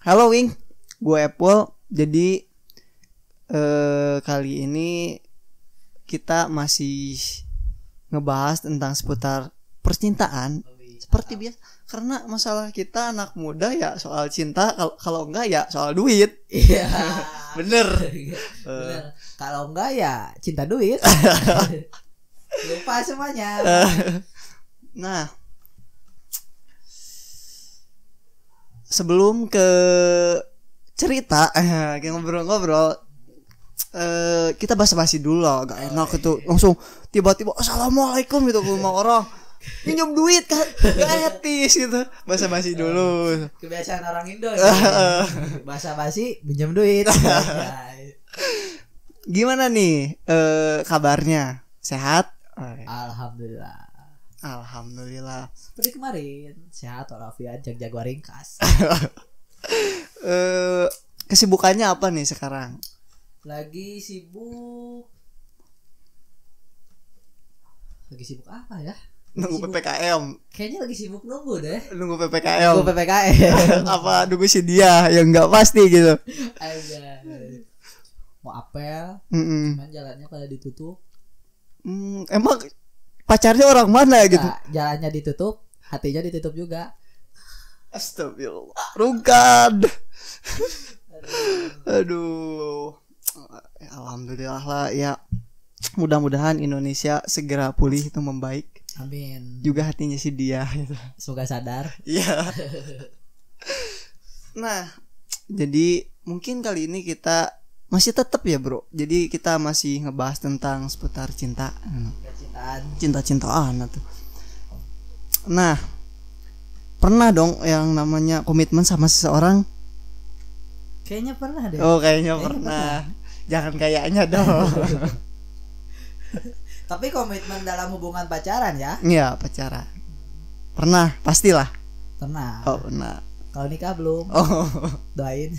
Halo Wing, gue Apple. Jadi kali ini kita masih ngebahas tentang seputar percintaan seperti biasa. Karena masalah kita anak muda ya soal cinta, kalau enggak ya soal duit. Iya. Bener. Bener. Kalau enggak ya cinta duit. Lupa semuanya. Nah, sebelum ke cerita, kita ngobrol-ngobrol, kita basa-basi dulu lah, gak enak itu langsung tiba-tiba assalamualaikum gitu ke rumah orang, pinjam duit kan, gak etis gitu, basa-basi dulu. Kebiasaan orang Indo. Basa-basi pinjam duit. Gimana nih kabarnya? Sehat? Alhamdulillah. Alhamdulillah. Seperti kemarin, sehat walafiat, jago ringkas. Kesibukannya apa nih sekarang? Lagi sibuk apa ya? Nunggu PPKM. Kayaknya lagi sibuk nunggu deh. Nunggu PPKM. Nunggu PPKM. Apa nunggu si dia yang nggak pasti gitu? Aja. Mau apel, cuman jalannya pada ditutup. Emang pacarnya orang mana gitu? Nah, jalannya ditutup, hatinya ditutup juga. Astagfirullah. Rungkad. Aduh. Alhamdulillah lah ya. Mudah-mudahan Indonesia segera pulih itu membaik. Amin. Juga hatinya si dia gitu. Semoga sadar. Iya. Nah, jadi mungkin kali ini kita masih tetap ya bro. Jadi kita masih ngebahas tentang seputar cinta. Cinta-cintaan tuh. Nah, pernah dong yang namanya komitmen sama seseorang? Kayaknya pernah deh. Oh, kayaknya pernah. Jangan kayaknya dong. Tapi komitmen dalam hubungan pacaran ya? Iya, pacaran. Pernah, pastilah. Pernah. Oh, pernah. Kalau nikah belum? Oh. Doain.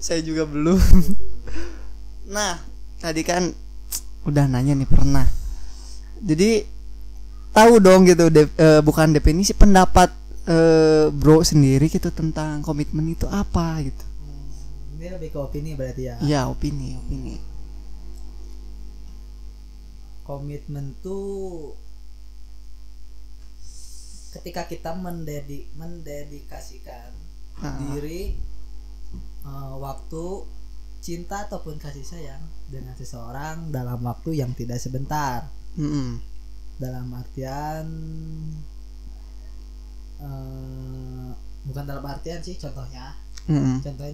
Saya juga belum. Nah, tadi kan udah nanya nih pernah. Jadi tahu dong gitu bukan definisi, pendapat bro sendiri gitu tentang komitmen itu apa gitu. Ini lebih ke opini berarti ya? Iya, opini. Komitmen tuh ketika kita mendedikasikan diri, waktu, cinta ataupun kasih sayang dengan seseorang dalam waktu yang tidak sebentar. Dalam artian bukan dalam artian sih, contohnya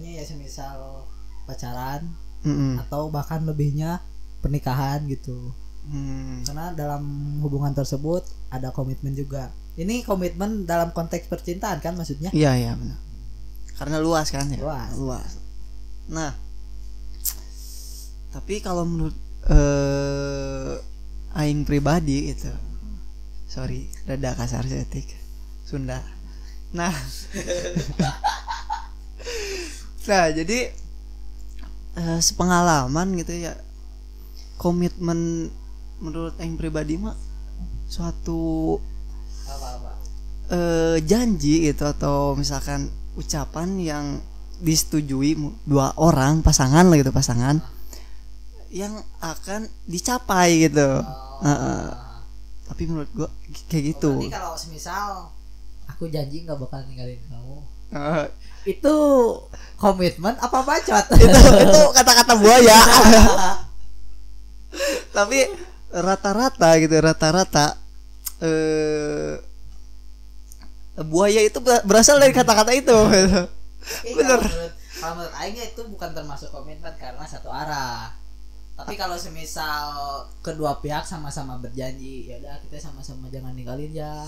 ya semisal pacaran atau bahkan lebihnya pernikahan gitu. Karena dalam hubungan tersebut ada komitmen juga. Ini komitmen dalam konteks percintaan kan maksudnya? Iya benar. Karena luas kan ya. Luas. Nah, tapi kalau menurut aing pribadi itu, sorry, rada kasar setik Sunda. Nah, jadi sepengalaman gitu ya, komitmen menurut aing pribadi mah suatu janji gitu, atau misalkan ucapan yang disetujui dua orang pasangan yang akan dicapai gitu. Tapi menurut gua kayak gitu. Berarti kalau semisal aku janji nggak bakal ninggalin kamu, itu komitmen apa bacot? itu kata-kata buaya. Tapi rata-rata buaya itu berasal dari kata-kata itu. Bener. Kalau menurut aing itu bukan termasuk komitmen karena satu arah. Tapi kalau semisal kedua pihak sama-sama berjanji, ya udah kita sama-sama jangan ninggalin ya,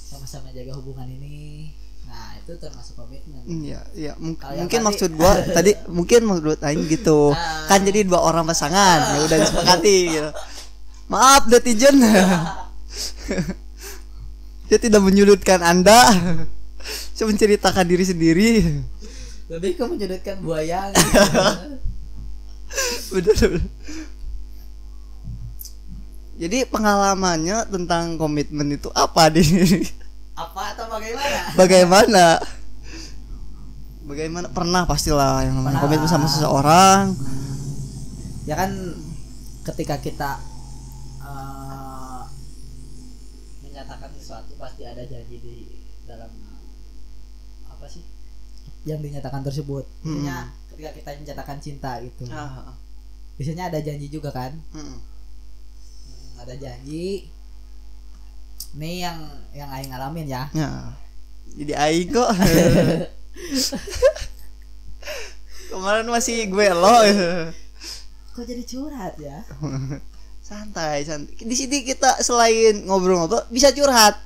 sama-sama jaga hubungan ini. Nah, itu termasuk komitmen. Iya. Mungkin maksud gua tadi mungkin menurut aing gitu. Kan jadi dua orang pasangan, ya udah disepakati gitu. Maaf netizen. Dia tidak menyudutkan Anda. Saya menceritakan diri sendiri. Lebih ke menyudutkan buaya. Bener. Jadi pengalamannya tentang komitmen itu apa nih? Apa atau Bagaimana pernah pastilah yang namanya komitmen sama seseorang. Ya kan ketika kita menyatakan sesuatu pasti ada janji di dalam apa sih yang dinyatakan tersebut. Misalnya ketika kita menyatakan cinta gitu. Biasanya ada janji juga kan? Ada janji. Nih yang aing ngalamin ya. Jadi aing kok. Kemarin masih gue lo. Kok jadi curhat ya? Santai. Di sini kita selain ngobrol-ngobrol bisa curhat.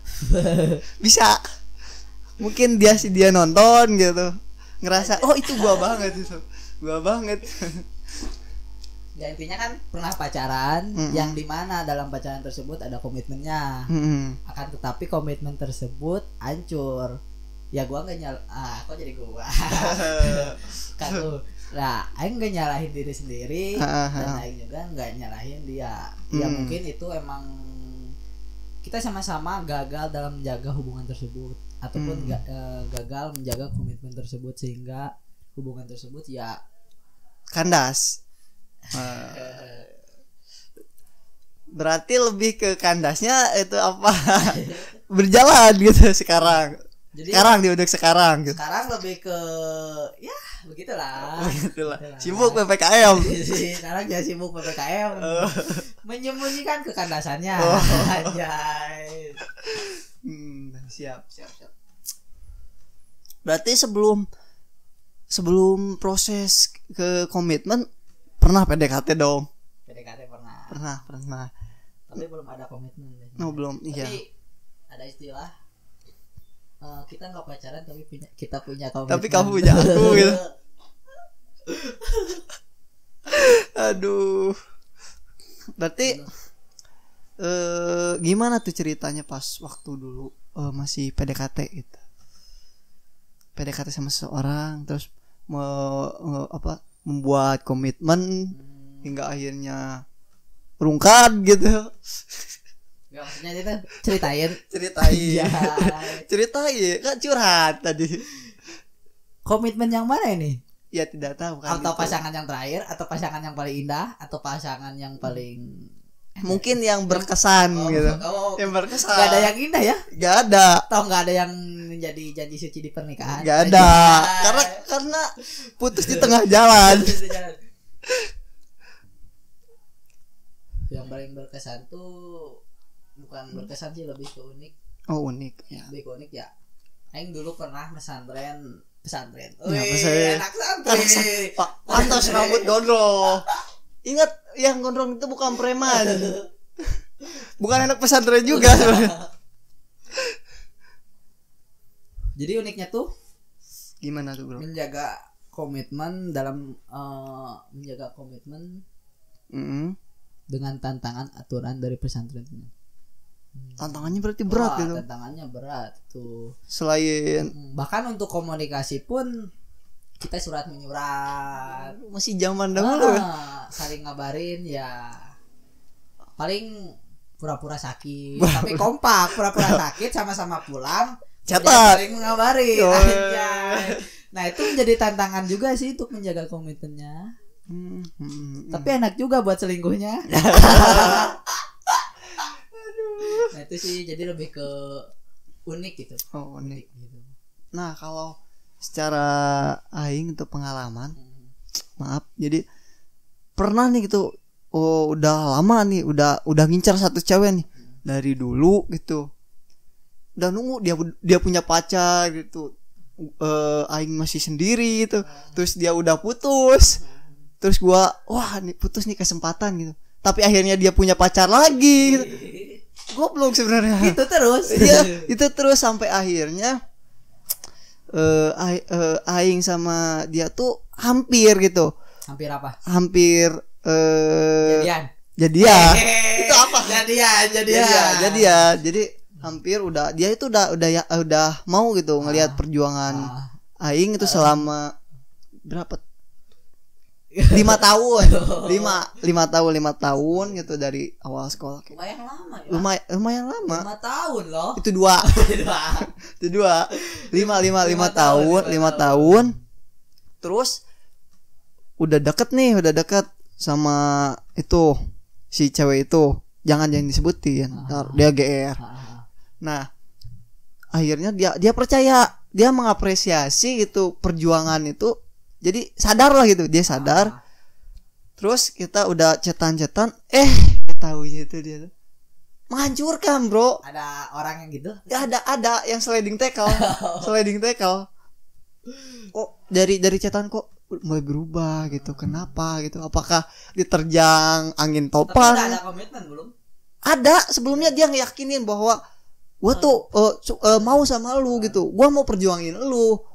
Bisa. Mungkin dia nonton gitu. Ngerasa oh itu gua banget itu. Gua banget. Ya intinya kan pernah pacaran yang dimana dalam pacaran tersebut ada komitmennya. Akan tetapi komitmen tersebut hancur. Ya gua nggak kok jadi gua. Kan lu. Nah, aing nggak nyalahin diri sendiri dan aing juga nggak nyalahin dia. Ya mungkin itu emang kita sama-sama gagal dalam menjaga hubungan tersebut ataupun gagal menjaga komitmen tersebut sehingga hubungan tersebut ya kandas. Berarti lebih ke kandasnya itu apa? Berjalan gitu sekarang. Jadi sekarang dia udah sekarang gitu. Sekarang lebih ke ya begitulah. Sibuk PPKM. Sekarang dia sibuk PPKM. Menyembunyikan kekandasannya. Anjay. Siap. Berarti sebelum proses ke komitmen pernah PDKT dong? PDKT pernah. Pernah. Tapi belum ada komitmen. Belum. Tapi iya. Ada istilah kita nggak pacaran tapi kita punya komitmen. Tapi kamu punya aku gitu. Aduh. Berarti gimana tuh ceritanya pas waktu dulu masih PDKT gitu? PDKT sama seseorang terus membuat komitmen hingga akhirnya rungkat gitu. Gak maksudnya itu ceritain kan curhat tadi. Komitmen yang mana ini? Ya tidak tahu kan. Atau gitu. Pasangan yang terakhir atau pasangan yang paling indah atau pasangan yang paling mungkin yang berkesan gitu. Yang berkesan. Gak ada yang indah ya? Gak ada. Atau gak ada yang menjadi janji suci di pernikahan? Gak ada. Karena putus di tengah jalan. Yang paling berkesan tuh bukan berkesan sih, lebih ke unik. Oh unik ya. Lebih ke unik ya. Aing dulu pernah pesantren. Wih, anak santri. Pantas rambut gondrong. Ingat yang gondrong itu bukan preman. Bukan anak pesantren juga sebenarnya. Jadi uniknya tuh gimana tuh bro? Menjaga komitmen dalam menjaga komitmen dengan tantangan aturan dari pesantren. Tantangannya berarti berat gitu. Tantangannya berat tuh. Selain bahkan untuk komunikasi pun kita surat menyurat. Masih zaman dahulu. Saling ngabarin ya. Paling pura-pura sakit, tapi kompak, pura-pura sakit sama-sama pulang. Catat. Saling ngabarin. Nah, itu menjadi tantangan juga sih untuk menjaga komitmennya. Tapi enak juga buat selingkuhnya. Nah itu sih jadi lebih ke unik gitu. Oh unik gitu. Nah kalau secara aing itu pengalaman, maaf, jadi pernah nih gitu, udah lama nih, udah ngincar satu cewek nih dari dulu gitu, udah nunggu dia punya pacar gitu, aing masih sendiri gitu, terus dia udah putus, terus gua wah nih putus nih kesempatan gitu, tapi akhirnya dia punya pacar lagi gitu. Goblok sebenarnya. Itu terus. Iya, itu terus sampai akhirnya aing sama dia tuh hampir gitu. Hampir apa? Hampir jadian. Itu apa? Jadian. Jadi hampir dia itu udah mau gitu ngelihat perjuangan aing itu selama berapa 5 tahun. 5 tahun gitu dari awal sekolah. Lumayan lama ya. Lumayan lama. 5 tahun loh. Itu 2. Itu 2. 5 tahun. Terus udah deket sama itu si cewek itu. Jangan disebutin. Dia GR. Nah, akhirnya dia percaya, dia mengapresiasi gitu perjuangan itu. Jadi sadar lah gitu, dia sadar. Terus kita udah cetan, tahunya itu dia menghancurkan, bro. Ada orang yang gitu? Ya ada yang sliding tackle. Kok dari cetan kok mulai berubah gitu. Kenapa gitu? Apakah diterjang angin topan? Tapi ada komitmen belum? Ada, sebelumnya dia ngeyakinin bahwa gua tuh mau sama lu gitu. Gua mau perjuangin lu.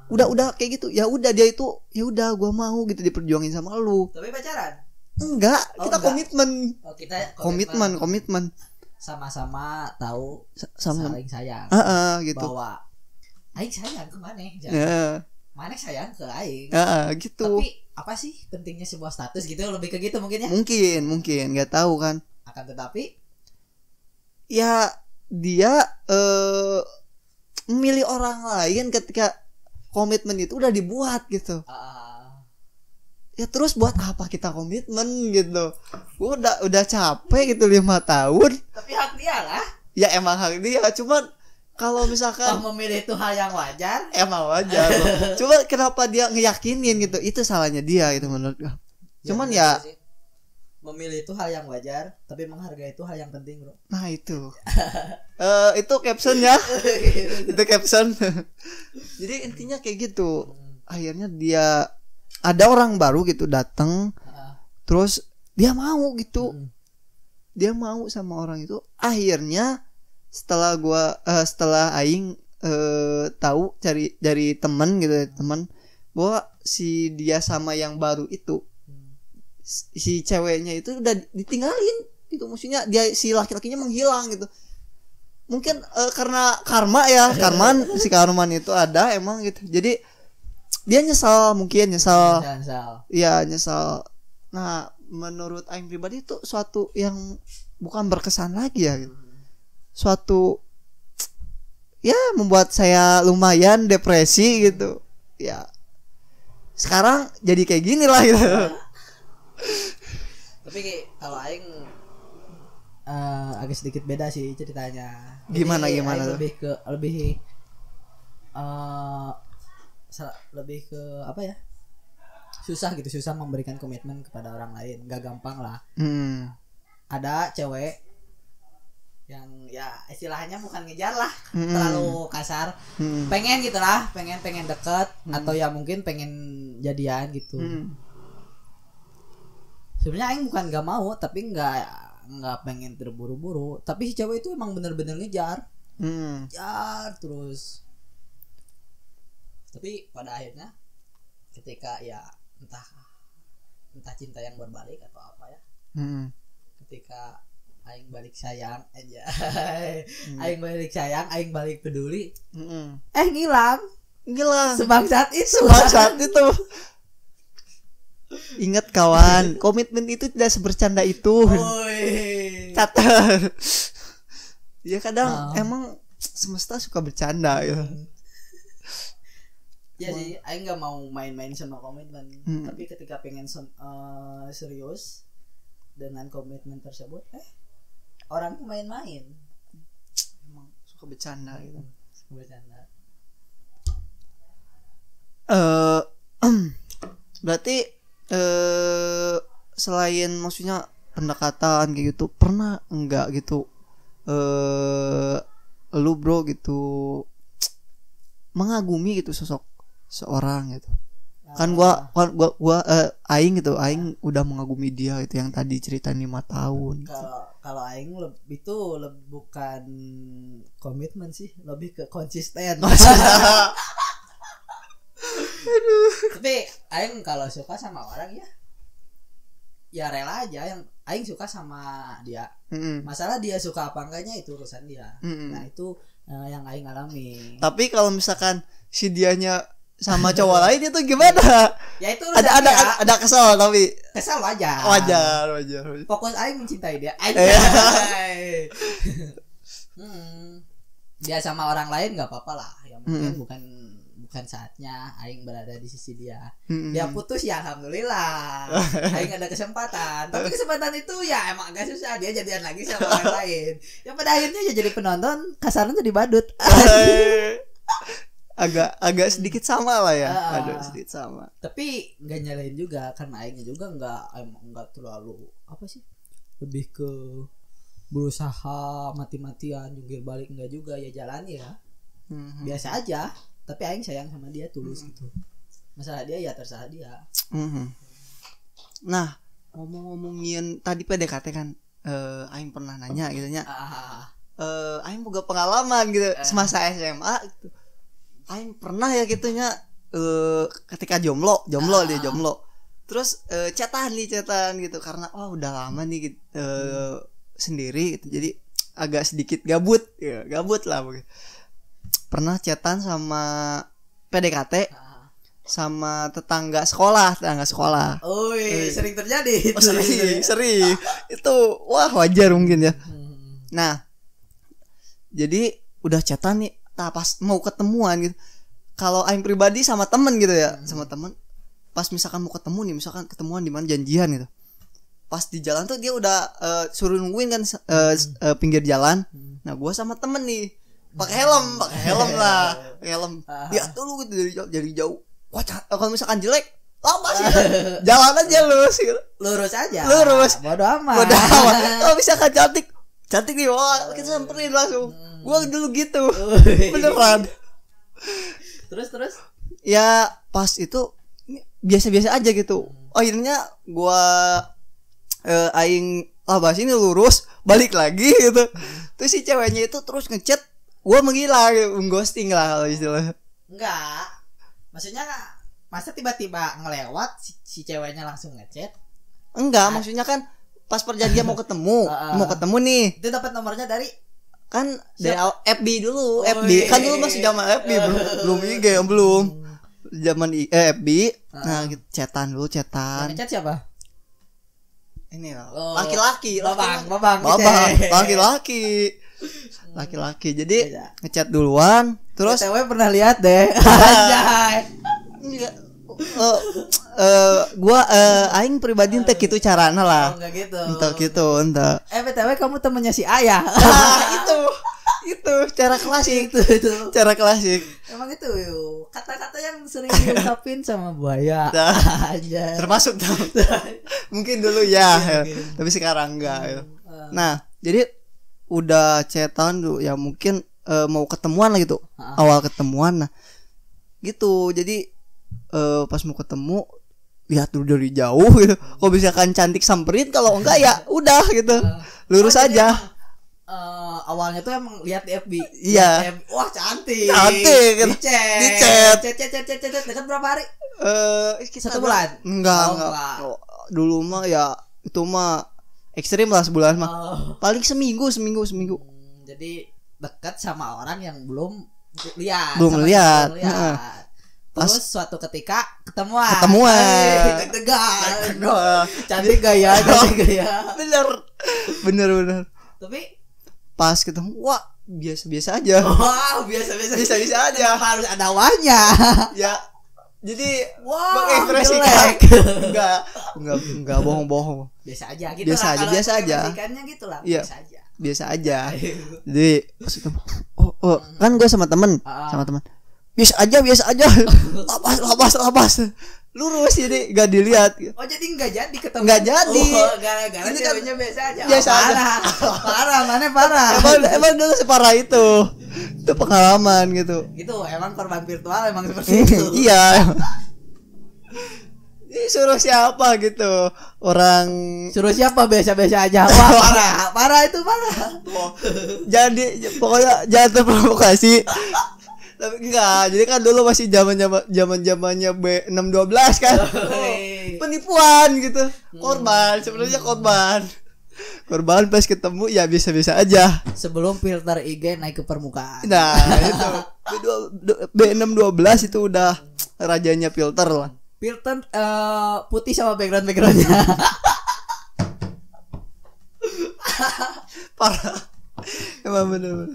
Udah kayak gitu. Ya udah dia itu, ya udah gua mau gitu diperjuangin sama lu. Tapi pacaran? Enggak, kita enggak. komitmen. Kita Komitmen. Sama-sama tahu saling sayang. Gitu. Bahwa aing sayang ke maneh. Maneh sayang ke aing. Gitu. Tapi apa sih pentingnya sebuah status gitu, lebih ke gitu mungkin ya? Mungkin enggak tahu kan. Akan tetapi ya dia memilih orang lain ketika komitmen itu udah dibuat gitu. Ya terus buat apa kita komitmen gitu? Gua udah capek gitu 5 tahun. Tapi hak dia lah. Ya emang hak dia, cuman kalau misalkan memilih itu hal yang wajar. Emang wajar. Cuma kenapa dia ngeyakinin gitu? Itu salahnya dia gitu menurut gua. Cuman ya memilih itu hal yang wajar, tapi menghargai itu hal yang penting, bro. Nah itu itu captionnya. Itu caption. Jadi intinya kayak gitu. Akhirnya dia ada orang baru gitu datang, terus dia mau gitu. Dia mau sama orang itu. Akhirnya setelah aing tahu dari teman gitu, teman bahwa si dia sama yang baru itu, si ceweknya itu udah ditinggalin gitu. Maksudnya dia si laki-lakinya menghilang gitu. Mungkin karena karma ya, si karman itu ada emang gitu. Jadi dia nyesal. Iya, nyesal. Nah, menurut aing pribadi itu suatu yang bukan berkesan lagi ya gitu. Suatu ya membuat saya lumayan depresi gitu. Ya. Sekarang jadi kayak gini lah gitu. Tapi kalau aing agak sedikit beda sih ceritanya. Gimana lebih ke apa ya? Susah memberikan komitmen kepada orang lain, nggak gampang lah. Ada cewek yang ya istilahnya bukan ngejar lah, terlalu kasar, pengen gitulah, pengen deket, atau ya mungkin pengen jadian gitu. Sebenarnya aing bukan nggak mau, tapi nggak pengen terburu-buru. Tapi si cewek itu emang bener-bener ngejar, ngejar terus. Tapi pada akhirnya ketika ya entah cinta yang berbalik atau apa ya, ketika aing balik sayang aja, aing balik sayang, aing balik peduli, ngilang sebangsat itu. Ingat kawan, komitmen itu tidak sebercanda itu. Catat. Ya kadang emang semesta suka bercanda ya. Ya sih, aing nggak mau main-main sama komitmen. Tapi ketika pengen serius dengan komitmen tersebut, orang main-main. Emang suka bercanda gitu. Berarti selain maksudnya pendekatan kayak gitu, pernah enggak gitu lu bro gitu mengagumi gitu sosok seorang gitu? Kan gua aing udah mengagumi dia itu yang tadi cerita 5 tahun. Kalau aing itu bukan komitmen sih, lebih ke konsisten. Tapi aing kalau suka sama orang ya rela aja, yang aing suka sama dia. Masalah dia suka apa enggaknya itu urusan dia. Nah itu yang aing alami. Tapi kalau misalkan si dianya sama cowok lain itu gimana? Ya itu ada kesel tapi kesel wajar. Fokus aing mencintai dia. Dia sama orang lain nggak apa-apa lah. Ya mungkin bukan saatnya aing berada di sisi dia. Dia putus ya alhamdulillah. Aing ada kesempatan. Tapi kesempatan itu ya emang agak susah, dia jadian lagi sama orang lain. Yang pada akhirnya ya jadi penonton, kasarnya jadi badut. agak sedikit sama lah ya. Sedikit sama. Tapi nggak nyalain juga karena aingnya juga nggak terlalu apa sih? Lebih ke berusaha mati-matian jungkir balik enggak juga, ya jalani ya. Biasa aja. Tapi aing sayang sama dia tulus gitu. Masalah dia ya terserah dia. Nah, ngomongin tadi PDKT kan, aing pernah nanya gitu nya. Aing boga pengalaman gitu semasa SMA gitu. Aing pernah ya gitunya ketika jomblo dia jomblo. Terus chatan gitu karena udah lama nih gitu, sendiri gitu. Jadi agak sedikit gabut lah mungkin. Pernah chatan sama PDKT sama tetangga sekolah. Sering terjadi. Sering. Itu wajar mungkin ya. Nah, jadi udah chatan nih, pas mau ketemuan gitu. Kalau aing pribadi sama temen gitu ya, sama temen. Pas misalkan mau ketemu nih, misalkan ketemuan di mana janjian gitu. Pas di jalan tuh dia udah suruh nungguin kan pinggir jalan. Nah, gua sama temen nih pakai helm lah. Ya dulu gitu dari jauh. Wah, kalau misalkan jelek lama sih. Jalan aja lurus aja. Bodo amat. Kalau misalkan cantik nih, wah kita samperin langsung. Gua dulu gitu. Beneran. Terus? Ya pas itu biasa-biasa aja gitu. Akhirnya gua aing bahas ini lurus balik lagi gitu. Terus si ceweknya itu terus ngechat, gua menghilang, ghosting lah kalau istilahnya. Enggak. Maksudnya masa tiba-tiba ngelewat si ceweknya langsung ngechat? Enggak, maksudnya kan pas perjanjian mau ketemu nih. Itu dapat nomornya dari dari FB dulu. FB kan dulu masih zaman FB, belum IG, belum. Zaman FB. Nah, gitu, chatan. Yang ngechat siapa? Ini laki-laki. Babang. Laki-laki. Jadi ngechat duluan, terus cewek pernah lihat deh. Anjay. Enggak. Gua aing pribadi ente gitu carana lah. Enggak gitu. Ente. BTW kamu temennya si Ayah. Itu cara klasik itu. Cara klasik. Emang itu kata-kata yang sering diucapin sama buaya. Aja. Termasuk dong. Mungkin dulu ya. Tapi sekarang enggak. Nah, jadi udah chatan tuh ya mungkin mau ketemuan lah gitu. Awal ketemuan nah. Gitu. Jadi pas mau ketemu lihat dulu dari jauh gitu. Kalau misalkan cantik samperin, kalau enggak ya udah gitu. Lurus aja. Awalnya tuh emang lihat di FB. Iya. Wah, cantik. Di chat. Dekat berapa hari? 1 bulan. Enggak. Dulu mah ya itu mah ekstrim lah, sebulan mah. Paling seminggu. Jadi dekat sama orang yang belum lihat. Terus suatu ketika ketemuan. Deg-degan. Cantik gak ya? Bener. Tapi pas ketemu, wah biasa-biasa aja. Biasa aja. Harus ada awalnya. Ya. Jadi mengekspresikan. Enggak bohong. Biasa aja gitu. Biasa aja. Gitulah. Iya. Biasa aja. Jadi pas ketemu, kan gue sama teman. Biasa aja. Lapas. Lurus jadi gak dilihat. Oh, jadi gak jadi ketemu. Gak jadi. Gara-gara ceweknya biasa aja. Parah. Emang dulu separah itu. Itu pengalaman gitu. Itu emang korban virtual emang seperti itu. Iya. Ini suruh siapa gitu. Orang suruh siapa biasa-biasa aja. Wah, parah itu. Jadi pokoknya jangan terprovokasi. Tapi enggak, jadi kan dulu masih zamannya B612 kan. Penipuan gitu. Sebenarnya korban pas ketemu ya biasa-biasa aja. Sebelum filter IG naik ke permukaan. Nah, itu B612 itu udah rajanya filter lah. Filter putih sama backgroundnya. Parah. Emang bener.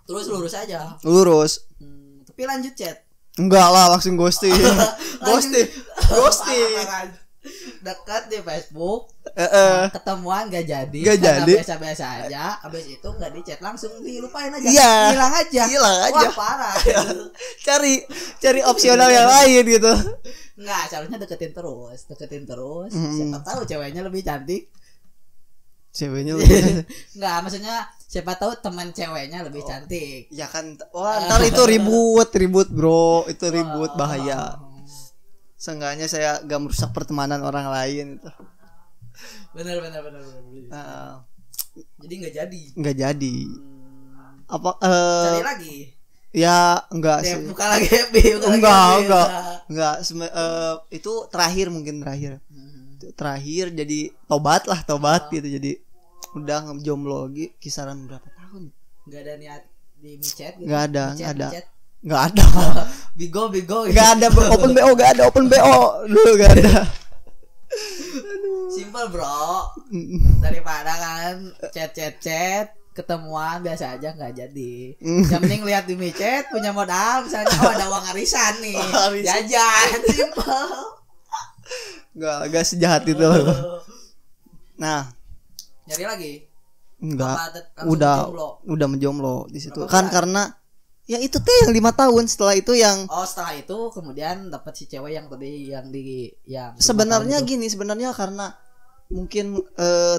Terus lurus aja. Lurus. Tapi lanjut chat. Enggak lah, langsung ghosting. Ghosting. Dekat di Facebook. Ketemuan gak jadi. Biasa-biasa aja. Abis itu gak di chat, langsung dilupain aja. Iya. Hilang aja. Wah, parah. cari opsional yang lain gitu. Enggak, seharusnya deketin terus. Siapa tahu ceweknya lebih cantik. Enggak, maksudnya siapa tahu teman ceweknya lebih cantik. Ya kan. Wah, ntar itu ribut bro. Itu ribut, bahaya. Seenggaknya saya gak merusak pertemanan orang lain itu. Benar. Jadi nggak jadi. Apa? Cari lagi. Ya enggak sih. Buka lagi FB. Enggak. Itu terakhir. Itu terakhir jadi tobat gitu. Jadi udah ngejomblo lagi kisaran berapa tahun? Enggak ada niat di micet gitu. Enggak ada. Bigo. Enggak ada open BO dulu enggak ada. Simple bro. Daripada kan chat ketemuan biasa aja nggak jadi. Yang mending lihat di micet punya modal, misalnya ada uang arisan nih, jajan. Simple. Enggak sejahat itu. Nah, nyari lagi? Enggak. Udah menjomblo di situ. Kan karena ya itu teh yang 5 tahun setelah itu yang setelah itu kemudian dapat si cewek yang tadi yang sebenarnya gini, sebenarnya karena mungkin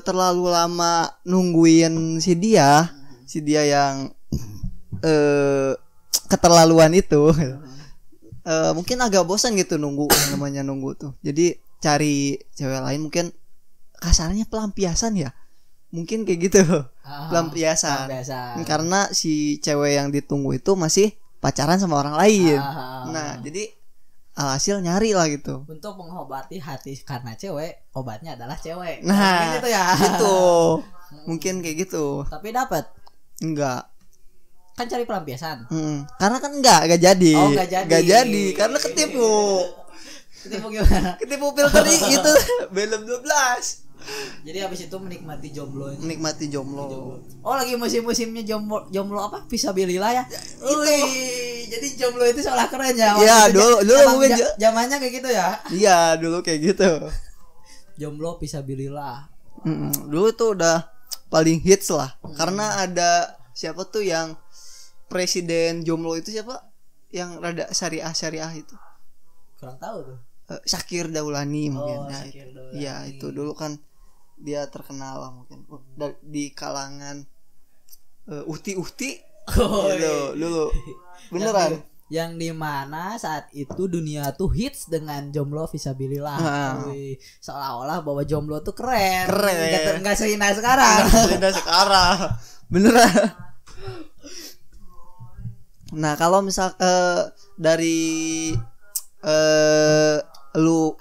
terlalu lama nungguin si dia yang keterlaluan itu. Mungkin agak bosan gitu nunggu tuh. Jadi cari cewek lain, mungkin kasarnya pelampiasan ya. Mungkin kayak gitu. Pelampiasan. Karena si cewek yang ditunggu itu masih pacaran sama orang lain. Nah, jadi alhasil nyari lah gitu. Untuk mengobati hati karena cewek, obatnya adalah cewek. Nah, gitu ya. Gitu. Mungkin kayak gitu. Tapi dapat? Enggak. Kan cari pelampiasan. Karena kan enggak jadi. Enggak jadi karena ketipu. Ketipu gimana? Ketipu filter itu belum 12. Jadi habis itu menikmati jomblo. Oh, lagi musim-musimnya jomblo apa? Fisabilillah ya. Jadi jomblo itu seolah keren ya. Iya, dulu mungkin zamannya kayak gitu ya. Iya, dulu kayak gitu. Jomblo fisabilillah. Dulu tuh udah paling hits lah. Karena ada siapa tuh yang presiden jomblo itu siapa? Yang rada syariah itu. Kurang tahu tuh. Syakir Daulani mungkin. Iya, itu dulu kan dia terkenal lah mungkin di kalangan uhti dulu beneran yang dimana saat itu dunia tuh hits dengan jomblo fisabilillah. Seolah-olah bahwa jomblo tuh keren. Nggak seindah sekarang. Beneran. Nah, kalau misal dari lu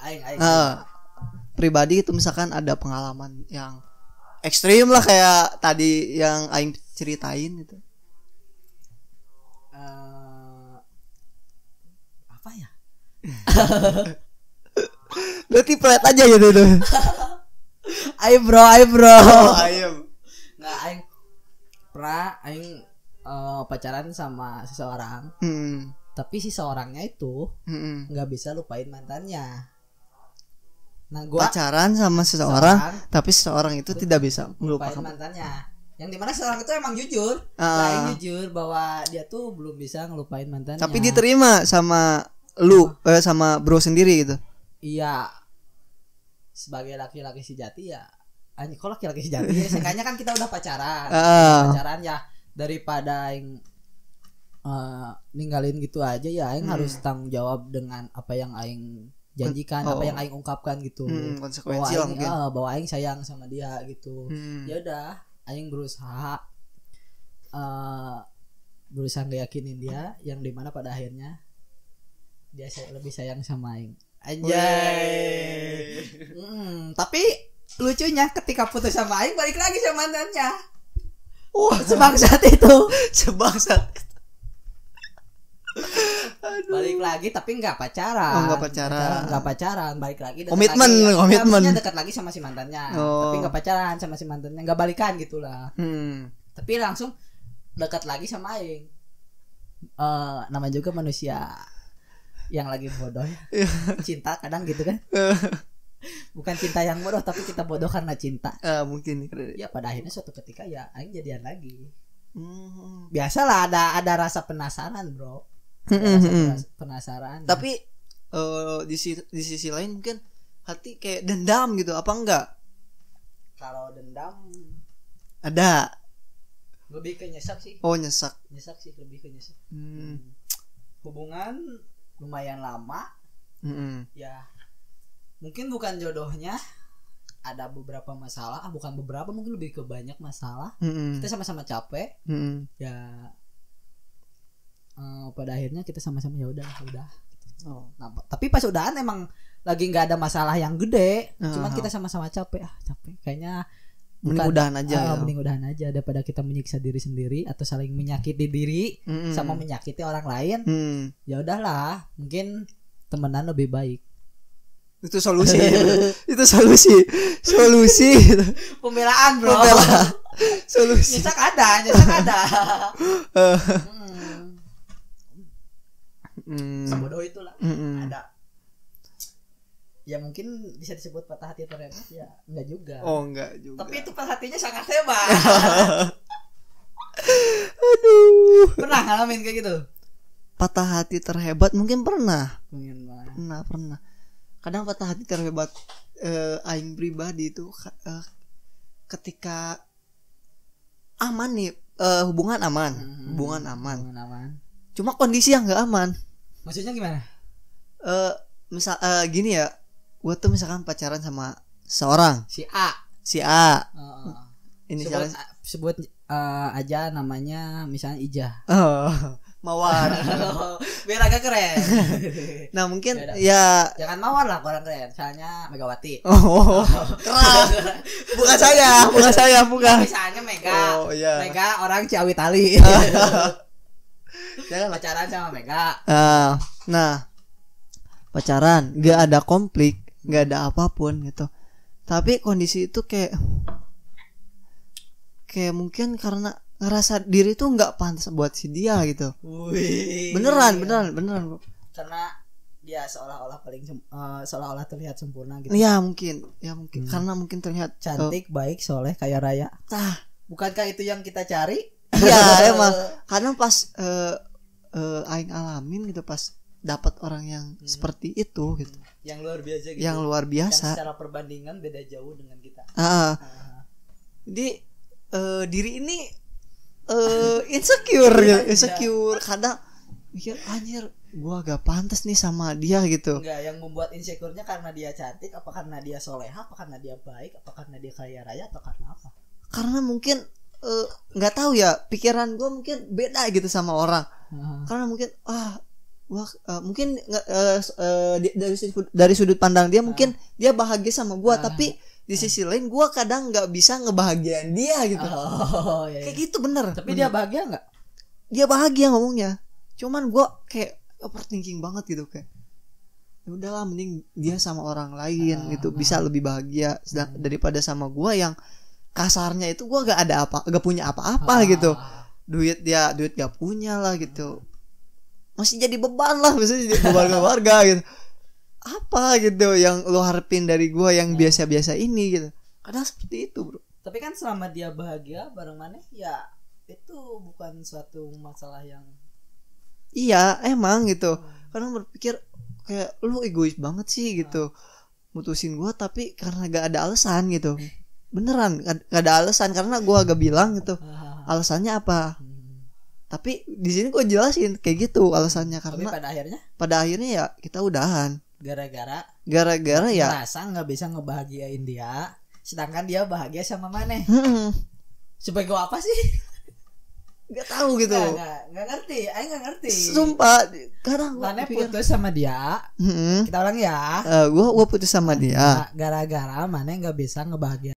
pribadi itu misalkan ada pengalaman yang ekstrim lah kayak tadi yang aing ceritain gitu. Apa ya? Berarti pelet aja gitu tuh. Ayo bro. Ayam. Nggak, aing pacaran sama seseorang. Tapi si seorangnya itu nggak bisa lupain mantannya. Nah, gua pacaran sama seseorang tapi seseorang itu tidak bisa melupakan mantannya. Yang dimana seseorang itu emang jujur, jujur bahwa dia tuh belum bisa ngelupain mantannya. Tapi diterima sama lu, sama bro sendiri gitu. Iya. Sebagai laki-laki sejati ya. Kok laki-laki sejati? Seenggaknya kan kita udah pacaran. Pacaran ya, daripada yang ninggalin gitu aja ya aing harus tanggung jawab dengan apa yang aing janjikan, apa yang aing ungkapkan gitu. Konsekuensi lah mungkin. Bahwa aing sayang sama dia gitu. Ya udah, aing berusaha ngeyakinin dia, yang dimana pada akhirnya dia lebih sayang sama aing. Anjay. Tapi lucunya ketika putus sama aing balik lagi sama mantannya. Sebangsat itu. Sebangsat. Balik lagi tapi nggak pacaran. Oh, nggak pacaran. Nggak pacaran, balik lagi komitmen, lagi. Komitmen. Dekat lagi sama si mantannya. Tapi nggak pacaran sama si mantannya, nggak balikan gitulah. Tapi langsung dekat lagi sama aing. Nama juga manusia yang lagi bodoh ya. Cinta kadang gitu kan. Bukan cinta yang bodoh, tapi kita bodoh karena cinta. Mungkin. Ya pada akhirnya suatu ketika ya aing jadian lagi. Biasalah ada rasa penasaran, bro. Penasaran. Tapi di sisi lain mungkin hati kayak dendam gitu, apa enggak? Kalau dendam ada. Lebih ke nyesak sih. Oh, nyesak sih, lebih ke nyesak. Hubungan lumayan lama. Ya mungkin bukan jodohnya, ada beberapa masalah, bukan beberapa, mungkin lebih ke banyak masalah. Kita sama-sama capek. Ya pada akhirnya kita sama-sama ya udah. Nah, tapi pas udahan emang lagi nggak ada masalah yang gede, cuman kita sama-sama capek kayaknya mending udahan aja. Mending udahan aja daripada kita menyiksa diri sendiri atau saling menyakiti diri sama menyakiti orang lain. Ya udahlah, mungkin temenan lebih baik. Itu solusi. Itu solusi. Pembelaan, bro. Solusi. Nyesak ada. Sebodoh itulah. Ada. Ya mungkin bisa disebut patah hati terhebat, ya enggak juga. Oh, enggak juga. Tapi itu patah hatinya sangat hebat. Aduh. Pernah ngalamin kayak gitu? Patah hati terhebat mungkin pernah. Pernah. Kadang patah hati terhebat aing pribadi itu ketika aman nih, hubungan aman. Cuma kondisi yang enggak aman. Maksudnya gimana? Misal gini ya, gue tuh misalkan pacaran sama seorang si A. Ini sebut aja namanya misalnya Ija. Mawar. Biar agak keren. Nah mungkin ya jangan Mawar lah, kurang keren. Misalnya Megawati. Keras. Bukan saya. Misalnya Mega. Mega orang Ciawi Tali. Jangan pacaran sama Mega. Nah, pacaran nggak ada konflik, nggak ada apapun gitu. Tapi kondisi itu kayak mungkin karena ngerasa diri tuh nggak pantas buat si dia gitu. Beneran. Karena dia seolah-olah seolah-olah terlihat sempurna gitu. Ya mungkin. Karena mungkin terlihat cantik, baik, soleh, kaya raya. Bukankah itu yang kita cari? Iya emang. Kadang pas aing alamin gitu, pas dapat orang yang seperti itu gitu. Yang luar biasa gitu. Yang luar biasa. Yang secara perbandingan beda jauh dengan kita. Jadi diri ini insecure kadang mikir anjir gua gak pantas nih sama dia gitu. Enggak, yang membuat insecure-nya karena dia cantik, apa karena dia soleha, apa karena dia baik, apa karena dia kaya raya, atau karena apa? Karena mungkin nggak tahu ya, pikiran gua mungkin beda gitu sama orang. Karena mungkin gua mungkin dari sudut pandang dia mungkin dia bahagia sama gua, tapi di sisi lain gue kadang nggak bisa ngebahagiain dia gitu. Kayak gitu bener. Tapi dia bahagia nggak? Dia bahagia ngomongnya. Cuman gue kayak overthinking banget gitu, kayak ya udahlah mending dia sama orang lain gitu, bisa lebih bahagia daripada sama gue yang kasarnya itu gue gak punya apa-apa gitu. Duit gak punya lah gitu. Masih jadi beban lah, misalnya jadi beban keluarga gitu. Apa gitu yang lo harapin dari gue yang biasa-biasa ini gitu. Kadang seperti itu, bro. Tapi kan selama dia bahagia bareng maneh, ya itu bukan suatu masalah yang iya emang gitu. Kadang berpikir kayak lu egois banget sih gitu, mutusin gue tapi karena gak ada alasan gitu. Beneran gak ada alasan, karena gue agak bilang gitu alasannya apa. Tapi di sini gue jelasin kayak gitu alasannya, karena pada akhirnya ya kita udahan. Gara-gara ya merasa nggak bisa ngebahagiain dia, sedangkan dia bahagia sama maneh. Sebagai apa sih? Nggak tahu gitu. Nggak ngerti. Aing nggak ngerti. Sumpah. Kadang maneh putus sama dia. Kita ulang ya. Gue putus sama dia. Gara-gara maneh nggak bisa ngebahagiain